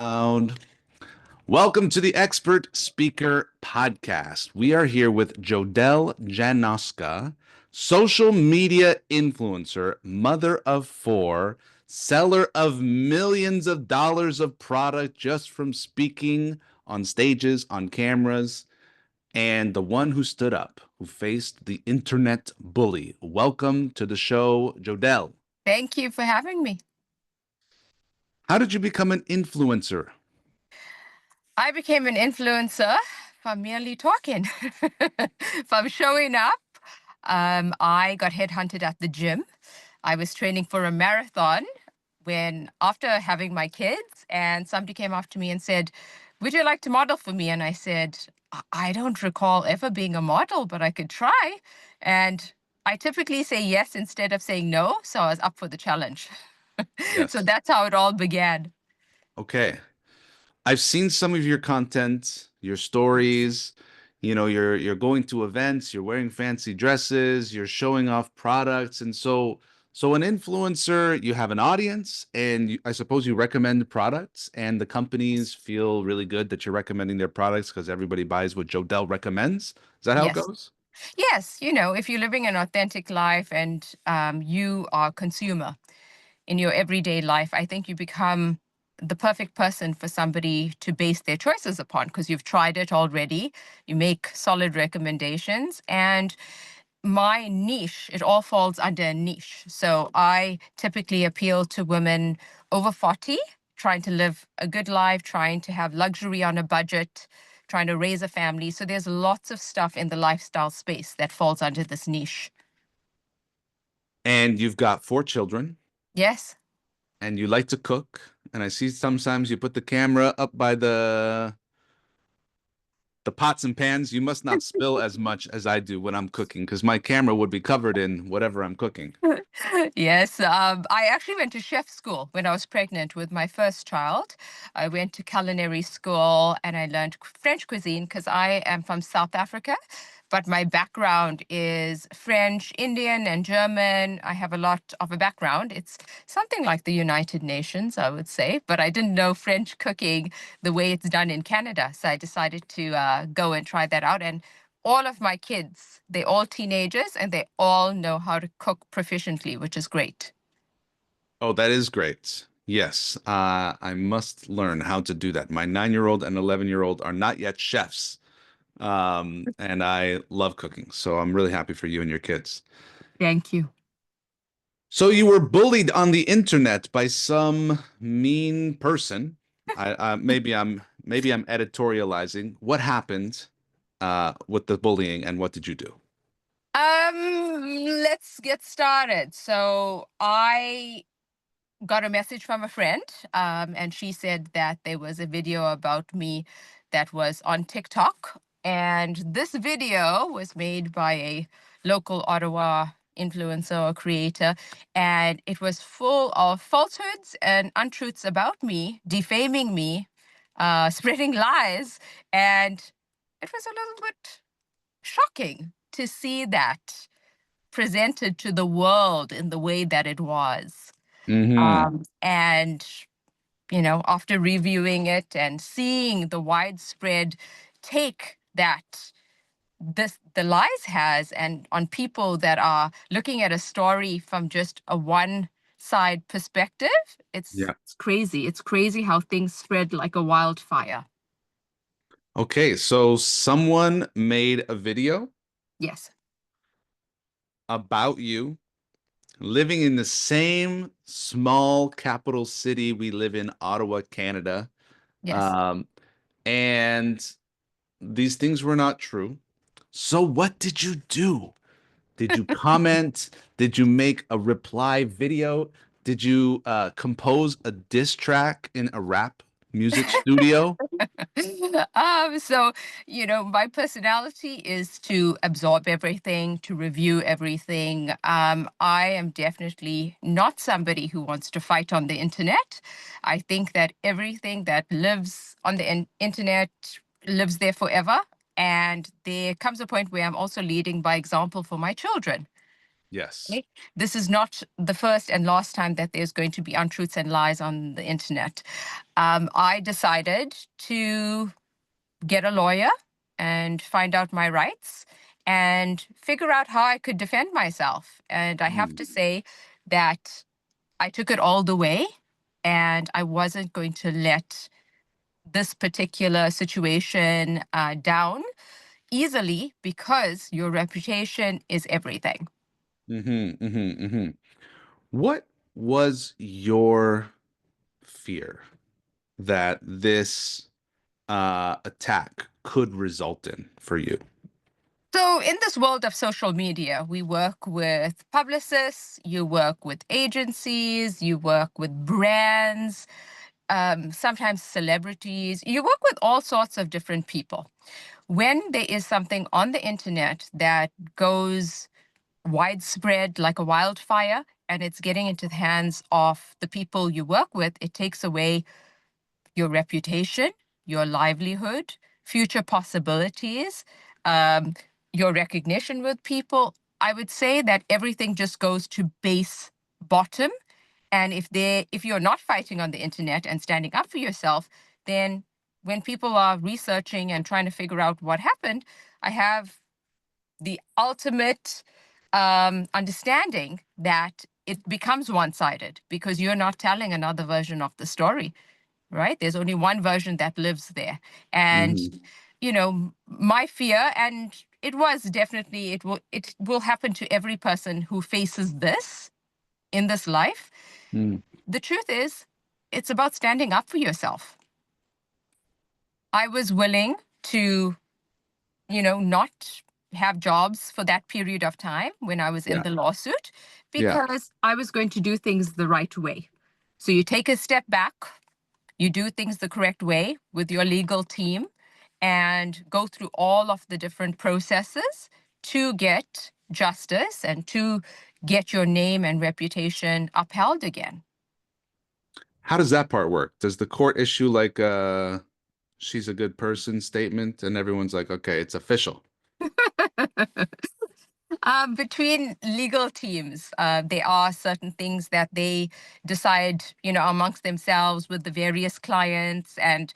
Welcome to the Expert Speaker Podcast. We are here with Joudel Janoska, social media influencer, mother of four, seller of millions of dollars of product just from speaking on stages, on cameras, and the one who stood up, who faced the internet bully. Welcome to the show, Joudel. Thank you for having me. How did you become an influencer? I became an influencer from merely talking, from showing up. I got headhunted at the gym. I was training for a marathon when, after having my kids, and somebody came up to me and said, "Would you like to model for me?" And I said, I don't recall ever being a model, but I could try." And I typically say yes instead of saying no. So I was up for the challenge. So Yes. that's how it all began. Okay. I've seen some of your content, your stories. You're going to events, you're wearing fancy dresses, you're showing off products, and so an influencer, you have an audience, and I suppose you recommend products, and the companies feel really good that you're recommending their products because everybody buys what Jodel recommends. Is that how it Yes. goes? Yes, if you're living an authentic life and you are a consumer in your everyday life, I think you become the perfect person for somebody to base their choices upon because you've tried it already. You make solid recommendations. And my niche, it all falls under a niche. So I typically appeal to women over 40, trying to live a good life, trying to have luxury on a budget, trying to raise a family. So there's lots of stuff in the lifestyle space that falls under this niche. And you've got four children, Yes. and you like to cook, and I see sometimes you put the camera up by the pots and pans. You must not spill as much as I do when I'm cooking, because my camera would be covered in whatever I'm cooking. Yes, I actually went to chef school when I was pregnant with my first child. I went to culinary school and I learned French cuisine because I am from South Africa, but my background is French, Indian, and German. I have a lot of a background. It's something like the United Nations, I would say, but I didn't know French cooking the way it's done in Canada. So I decided to go and try that out. And all of my kids, they're all teenagers and they all know how to cook proficiently, which is great. Oh, that is great. Yes, I must learn how to do that. My 9-year-old and 11-year-old are not yet chefs, and I love cooking. So I'm really happy for you and your kids. Thank you. So you were bullied on the internet by some mean person. Maybe I'm editorializing. What happened with the bullying, and what did you do? Let's get started. So I got a message from a friend, and she said that there was a video about me that was on TikTok. And this video was made by a local Ottawa influencer or creator, and it was full of falsehoods and untruths about me, defaming me, spreading lies. And it was a little bit shocking to see that presented to the world in the way that it was. Hmm. And, after reviewing it and seeing the widespread take that the lies has and on people that are looking at a story from just a one side perspective, Yeah. it's crazy. It's crazy how things spread like a wildfire. Okay, so someone made a video Yes. about you living in the same small capital city we live in, Ottawa, Canada. Yes. Um, and these things were not true. So what did you do? Did you comment? Did you make a reply video? Did you compose a diss track in a rap music studio? So, my personality is to absorb everything, to review everything. I am definitely not somebody who wants to fight on the internet. I think that everything that lives on the internet lives there forever. And there comes a point where I'm also leading by example for my children. Yes. Okay? This is not the first and last time that there's going to be untruths and lies on the internet. I decided to get a lawyer and find out my rights and figure out how I could defend myself. And I have Mm. to say that I took it all the way, and I wasn't going to let this particular situation down easily, because your reputation is everything. Mm-hmm, mm-hmm, mm-hmm. What was your fear that this attack could result in for you? So, in this world of social media, we work with publicists, you work with agencies, you work with brands, sometimes celebrities, you work with all sorts of different people. When there is something on the internet that goes widespread like a wildfire and it's getting into the hands of the people you work with, it takes away your reputation, your livelihood, future possibilities, um, your recognition with people. I would say that everything just goes to base bottom. And if you're not fighting on the internet and standing up for yourself, then when people are researching and trying to figure out what happened, I have the ultimate understanding that it becomes one-sided because you're not telling another version of the story, right? There's only one version that lives there. And, Mm-hmm. my fear, and it was definitely, it will happen to every person who faces this in this life. Mm. The truth is, it's about standing up for yourself. I was willing to, not have jobs for that period of time when I was in Yeah. the lawsuit, Yeah. because I was going to do things the right way. So you take a step back, you do things the correct way with your legal team, and go through all of the different processes to get justice and to get your name and reputation upheld again. How does that part work? Does the court issue like she's a good person statement and everyone's like, okay, it's official? Between legal teams, there are certain things that they decide, amongst themselves with the various clients, and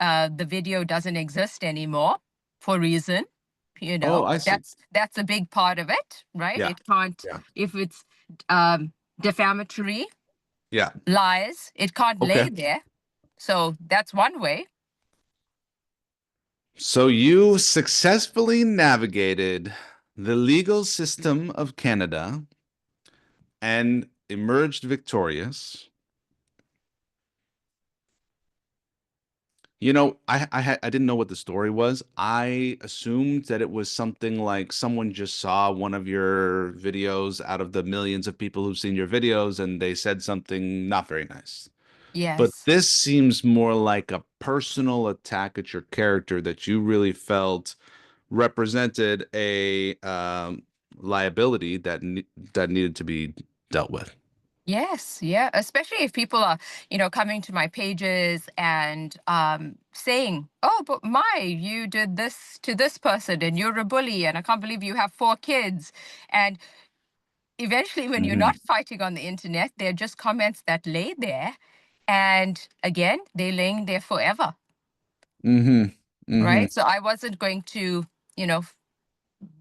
the video doesn't exist anymore for a reason. Oh, I see. That's a big part of it, right? Yeah. It can't, Yeah. if it's defamatory Yeah. lies, it can't Okay. lay there. So that's one way. So you successfully navigated the legal system of Canada and emerged victorious. I didn't know what the story was. I assumed that it was something like someone just saw one of your videos out of the millions of people who've seen your videos and they said something not very nice. But Yes. this seems more like a personal attack at your character that you really felt represented a liability that needed to be dealt with. Yes, yeah, especially if people are, coming to my pages and saying, "Oh, but you did this to this person, and you're a bully, and I can't believe you have 4 kids." And eventually, when you're Hmm. not fighting on the internet, they're just comments that lay there, and again, they're laying there forever, Hmm. Hmm. right? So I wasn't going to, you know,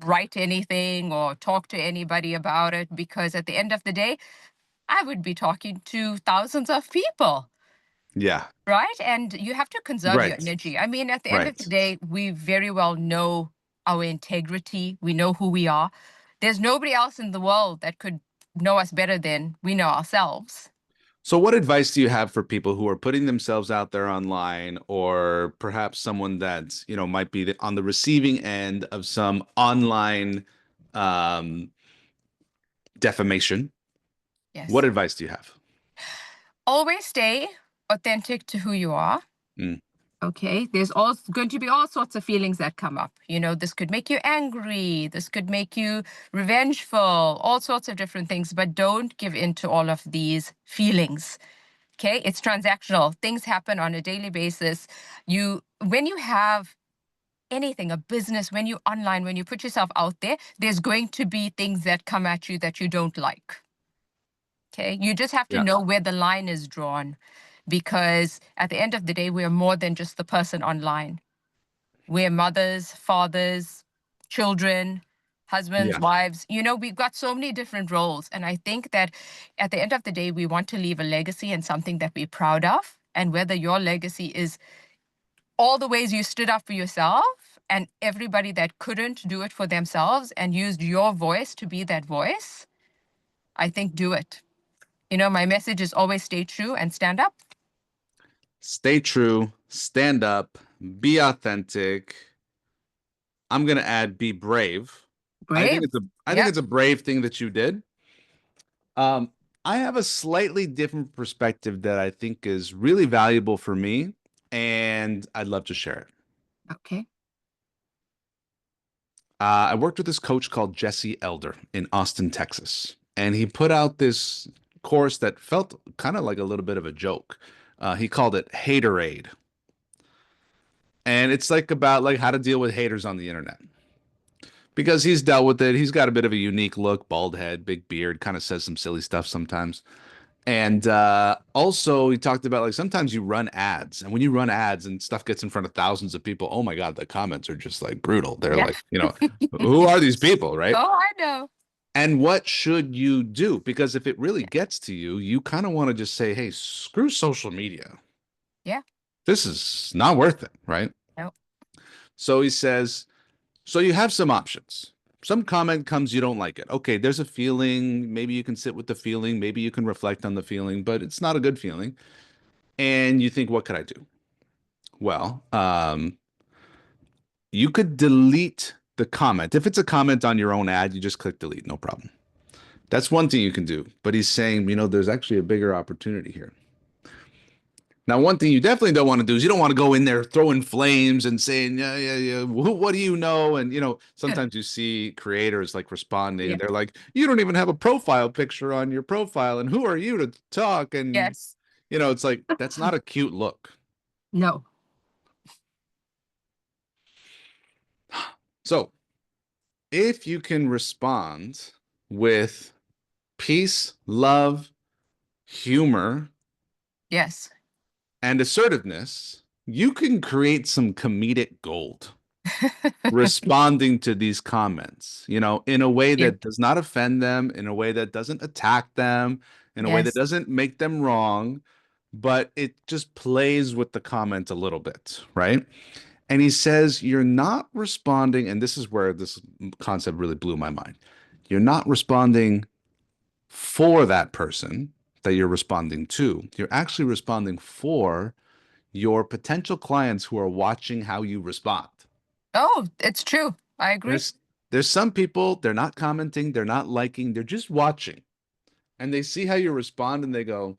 write anything or talk to anybody about it, because at the end of the day, I would be talking to thousands of people. Yeah. Right? And you have to conserve your Right. energy. I mean, at the end of the Right. day, we very well know our integrity. We know who we are. There's nobody else in the world that could know us better than we know ourselves. So, what advice do you have for people who are putting themselves out there online, or perhaps someone that, might be on the receiving end of some online um, defamation? What Yes. advice do you have? Always stay authentic to who you are. Mm. Okay. There's also going to be all sorts of feelings that come up. This could make you angry. This could make you revengeful, all sorts of different things, but don't give in to all of these feelings. Okay, it's transactional. Things happen on a daily basis. When you have anything, a business, when you're online, when you put yourself out there, there's going to be things that come at you that you don't like. Okay. You just have to Yeah. know where the line is drawn, because at the end of the day, we're more than just the person online. We're mothers, fathers, children, husbands, Yeah. wives. We've got so many different roles. And I think that at the end of the day, we want to leave a legacy and something that we're proud of. And whether your legacy is all the ways you stood up for yourself and everybody that couldn't do it for themselves and used your voice to be that voice, I think do it. My message is always stay true and stand up. Stay true, stand up, be authentic. I'm gonna add be brave. Brave. I think Yep. it's a brave thing that you did. Um, I have a slightly different perspective that I think is really valuable for me, and I'd love to share it. Okay. I worked with this coach called Jesse Elder in Austin, Texas, and he put out this course that felt kind of like a little bit of a joke. He called it Haterade, and it's like about like how to deal with haters on the internet because he's dealt with it. He's got a bit of a unique look, bald head, big beard, kind of says some silly stuff sometimes. And also, he talked about like sometimes you run ads, and when you run ads and stuff gets in front of thousands of people, oh my God, the comments are just like brutal. They're Yeah. like, who are these people, right? Oh, I know. And what should you do? Because if it really gets to you, you kind of want to just say, hey, screw social media. Yeah. This is not worth it, right? No. So he says, so you have some options. Some comment comes, you don't like it. Okay, there's a feeling. Maybe you can sit with the feeling. Maybe you can reflect on the feeling, but it's not a good feeling. And you think, what could I do? Well, you could delete the comment. If it's a comment on your own ad, you just click delete, no problem. That's one thing you can do. But he's saying, there's actually a bigger opportunity here. Now, one thing you definitely don't want to do is you don't want to go in there throwing flames and saying, yeah, yeah, yeah, what do you know? And, sometimes you see creators like responding Yeah. and they're like, you don't even have a profile picture on your profile. And who are you to talk? And, Yes. it's like, that's not a cute look. No. So if you can respond with peace, love, humor, Yes. and assertiveness, you can create some comedic gold responding to these comments, in a way Yeah. that does not offend them, in a way that doesn't attack them, in a way that Yes. doesn't make them wrong, but it just plays with the comment a little bit, right? And he says, you're not responding, and this is where this concept really blew my mind. You're not responding for that person that you're responding to. You're actually responding for your potential clients who are watching how you respond. Oh, it's true. I agree. There's there's some people, they're not commenting, they're not liking, they're just watching. And they see how you respond and they go,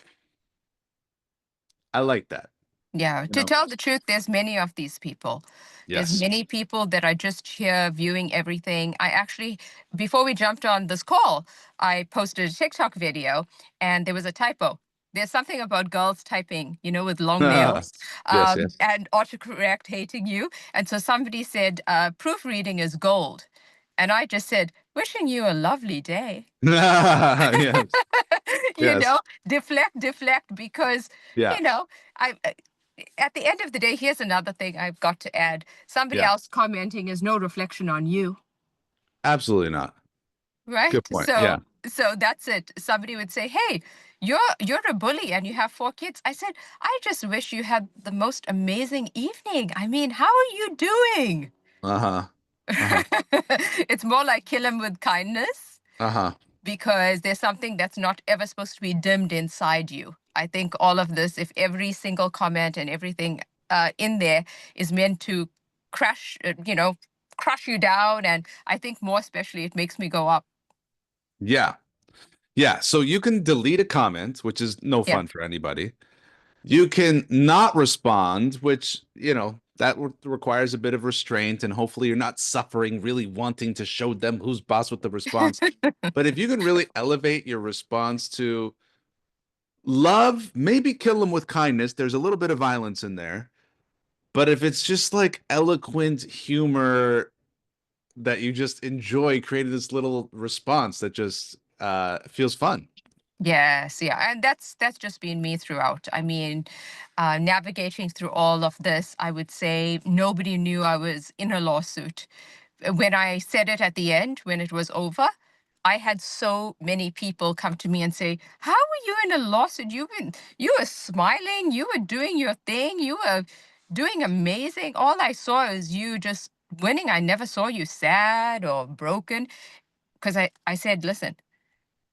I like that. Yeah, You to know? tell the truth, there's many of these people. There's Yes. many people that are just here viewing everything. I actually, before we jumped on this call, I posted a TikTok video and there was a typo. There's something about girls typing, with long nails, Yes, yes. and autocorrect hating you. And so somebody said, proofreading is gold. And I just said, wishing you a lovely day. Yes. you Yes. know, deflect, because, Yeah. you know, I at the end of the day, here's another thing I've got to add. Somebody Yeah. else commenting is no reflection on you, Absolutely not. right? Good point. So Yeah. so that's it. Somebody would say, "Hey, you're a bully and you have 4 kids." I said, "I just wish you had the most amazing evening. I mean, how are you doing?" Uh-huh. Uh-huh. It's more like kill him with kindness, Uh-huh. because there's something that's not ever supposed to be dimmed inside you. I think all of this, if every single comment and everything in there is meant to crush you down, and I think more especially it makes me go up. Yeah. Yeah. So you can delete a comment, which is no Yeah. fun for anybody. You can not respond, which, that requires a bit of restraint, and hopefully you're not suffering, really wanting to show them who's boss with the response. But if you can really elevate your response to love, maybe kill them with kindness, there's a little bit of violence in there, But if it's just like eloquent humor that you just enjoy creating this little response that just feels fun. Yes, yeah, and that's just been me throughout. I mean, navigating through all of this, I would say nobody knew I was in a lawsuit. When I said it at the end, when it was over, I had so many people come to me and say, "How were you in a lawsuit? You were smiling, you were doing your thing, you were doing amazing. All I saw is you just winning. I never saw you sad or broken." Because I said, listen,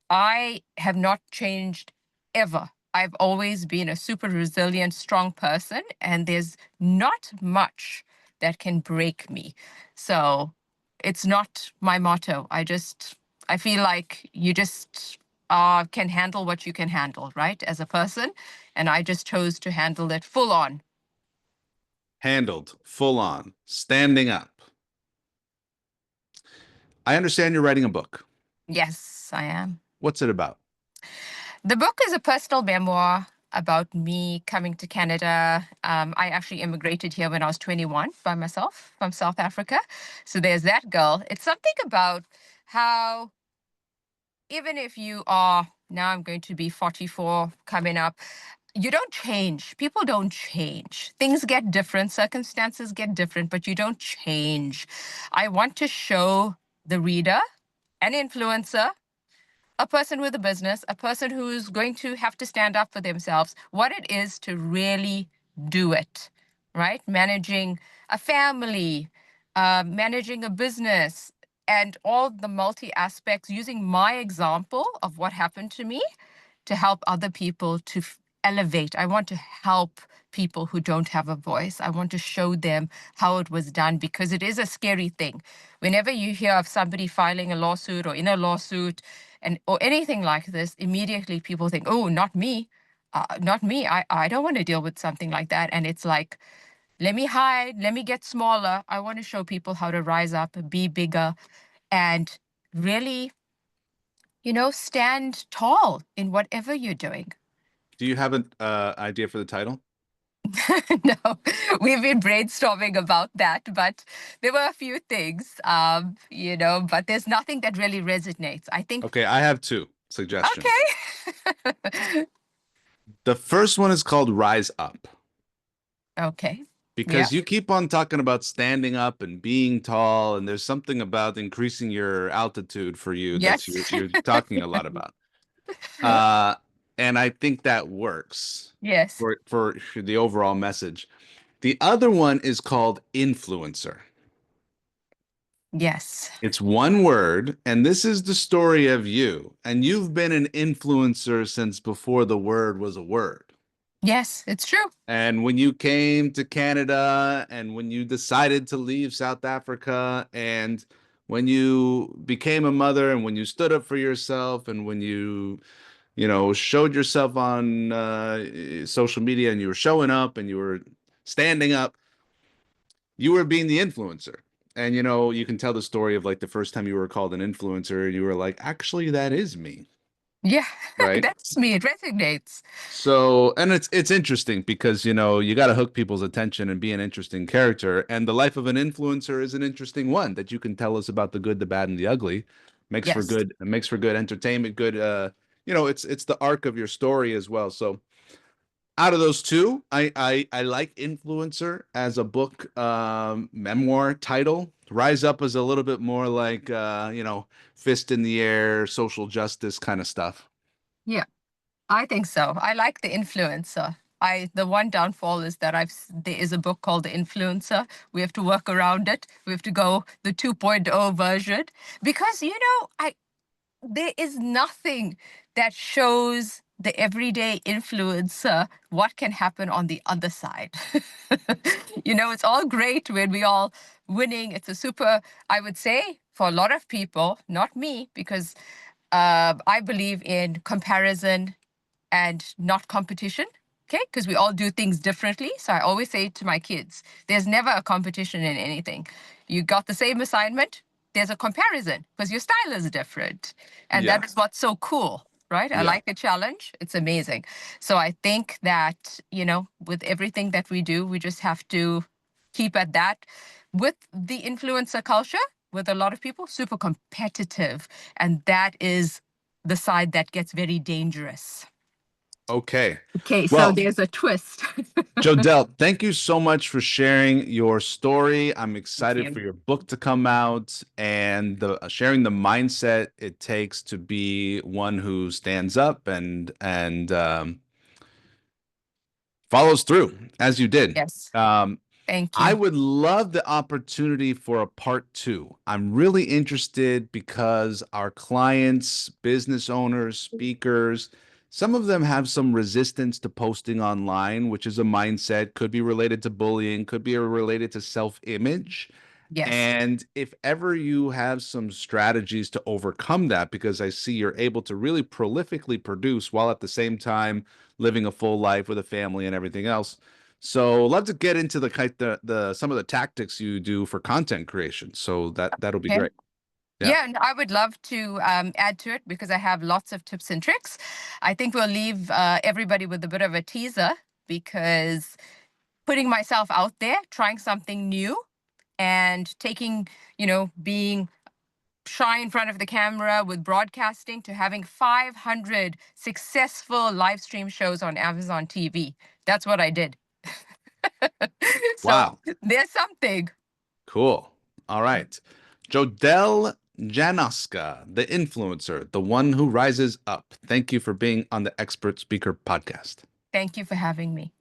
I have not changed ever. I've always been a super resilient, strong person, and there's not much that can break me. So it's not my motto. I feel like you just can handle what you can handle, right, as a person. And I just chose to handle it full on. Handled, full on, standing up. I understand you're writing a book. Yes, I am. What's it about? The book is a personal memoir about me coming to Canada. I actually immigrated here when I was 21 by myself from South Africa. So there's that girl. It's something about how, even if you are, now I'm going to be 44 coming up, you don't change. People don't change. Things get different, circumstances get different, but you don't change. I want to show the reader, an influencer, a person with a business, a person who's going to have to stand up for themselves, what it is to really do it, right? Managing a family, managing a business, and all the multi aspects, using my example of what happened to me to help other people to elevate. I want to help people who don't have a voice. I want to show them how it was done because it is a scary thing. Whenever you hear of somebody filing a lawsuit or in a lawsuit and or anything like this, immediately people think, "Oh, not me. Not me. I don't want to deal with something like that." And it's like, let me hide, let me get smaller. I want to show people how to rise up, be bigger, and really, stand tall in whatever you're doing. Do you have an idea for the title? No, we've been brainstorming about that, but there were a few things, but there's nothing that really resonates. I think, Okay, I have two suggestions. okay. The first one is called Rise Up Okay. Yeah. because you keep on talking about standing up and being tall, and there's something about increasing your altitude for you that Yes. you're talking a lot about. Uh, and I think that works Yes. for the overall message. The other one is called influencer. Yes. It's one word, and this is the story of you. And you've been an influencer since before the word was a word. Yes, it's true. And when you came to Canada and when you decided to leave South Africa and when you became a mother and when you stood up for yourself and when you showed yourself on social media and you were showing up and you were standing up, you were being the influencer. And you can tell the story of like the first time you were called an influencer, you were like, actually, that is me, Yeah, right? that's me. It resonates. So, and it's interesting because you got to hook people's attention and be an interesting character. And the life of an influencer is an interesting one that you can tell us about the good, the bad, and the ugly. Yes. Makes for good entertainment, good it's the arc of your story as well. So out of those two, I like Influencer as a book memoir title. Rise Up is a little bit more like fist in the air, social justice kind of stuff. Yeah, I think so. I like the influencer. The one downfall is that there is a book called The Influencer. We have to work around it. We have to go the 2.0 version because there is nothing that shows the everyday influencer what can happen on the other side. It's all great when we all winning. It's a super, I would say, for a lot of people, not me, because I believe in comparison and not competition. Okay, because we all do things differently. So I always say to my kids, there's never a competition in anything. You got the same assignment, there's a comparison because your style is different. And that Yeah. is what's so cool. right? I Yeah. like a challenge. It's amazing. So I think that, with everything that we do, we just have to keep at that. With the influencer culture, with a lot of people, super competitive. And that is the side that gets very dangerous. Okay. Okay, so Well, there's a twist. Joudel, thank you so much for sharing your story. I'm Thank excited for you. your book to come out and the sharing the mindset it takes to be one who stands up and follows through as you did. Yes. Um, Thank I you. would love the opportunity for a part two. I'm really interested because our clients, business owners, speakers, some of them have some resistance to posting online, which is a mindset, could be related to bullying, could be related to self-image. Yes. And if ever you have some strategies to overcome that, because I see you're able to really prolifically produce while at the same time living a full life with a family and everything else. So love to get into the some of the tactics you do for content creation. So that'll be Okay. great. Yeah. Yeah, and I would love to add to it because I have lots of tips and tricks. I think we'll leave everybody with a bit of a teaser because putting myself out there, trying something new, and taking, being shy in front of the camera with broadcasting to having 500 successful live stream shows on Amazon TV. That's what I did. So Wow. there's something. Cool. All right. Joudel Janoska, the influencer, the one who rises up. Thank you for being on the Expert Speaker podcast. Thank you for having me.